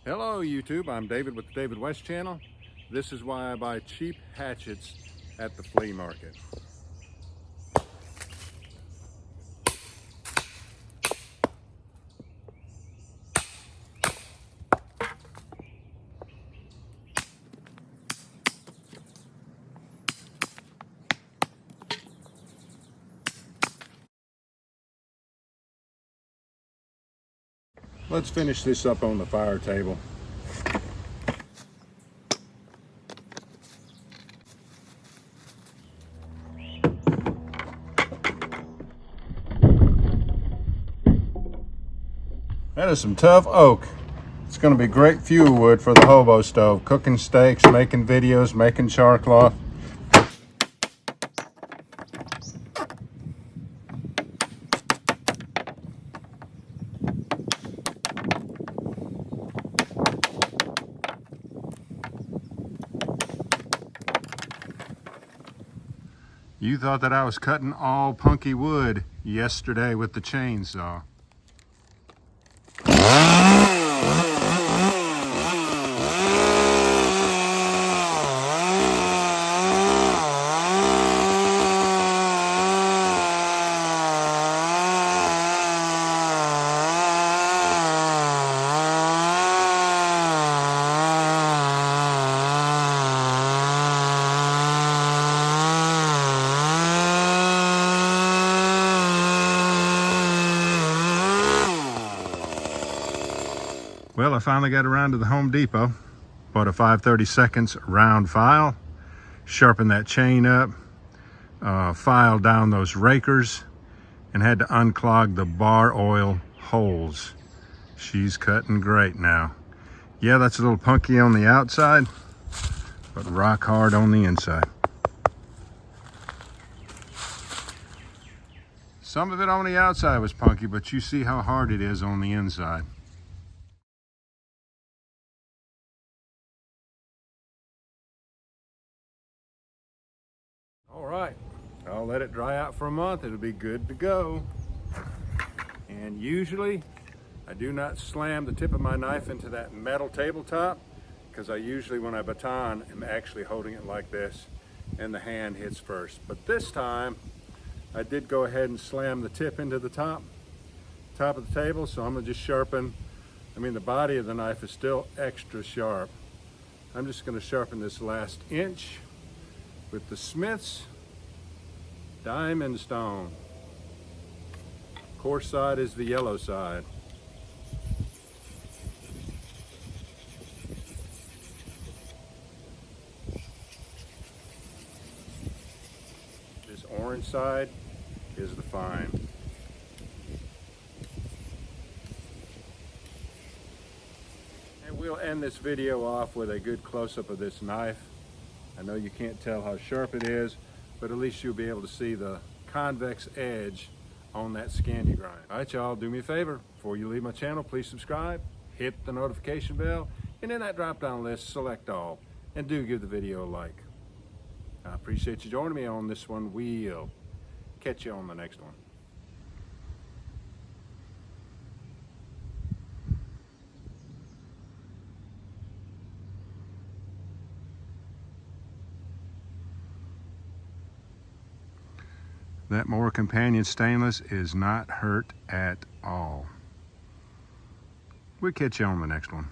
Hello YouTube, I'm David with the David West channel. This is why I buy cheap hatchets at the flea market. Let's finish this up on the fire table. That is some tough oak. It's going to be great fuel wood for the hobo stove. Cooking steaks, making videos, making char cloth. You thought that I was cutting all punky wood yesterday with the chainsaw. Well, I finally got around to the Home Depot, bought a 5/32 round file, sharpened that chain up, filed down those rakers, and had to unclog the bar oil holes. She's cutting great now. Yeah, that's a little punky on the outside, but rock hard on the inside. Some of it on the outside was punky, but you see how hard it is on the inside. All right, I'll let it dry out for a month. It'll be good to go. And usually I do not slam the tip of my knife into that metal tabletop, because I usually, when I baton, am actually holding it like this and the hand hits first. But this time I did go ahead and slam the tip into the top of the table, so I'm gonna just sharpen. The body of the knife is still extra sharp. I'm just gonna sharpen this last inch with the Smith's Diamond Stone. Coarse side is the yellow side. This orange side is the fine. And we'll end this video off with a good close-up of this knife. I know you can't tell how sharp it is, but at least you'll be able to see the convex edge on that Scandi grind. All right, y'all, do me a favor. Before you leave my channel, please subscribe, hit the notification bell, and in that drop-down list, select all, and do give the video a like. I appreciate you joining me on this one. We'll catch you on the next one. That Mora Companion stainless is not hurt at all. We'll catch you on the next one.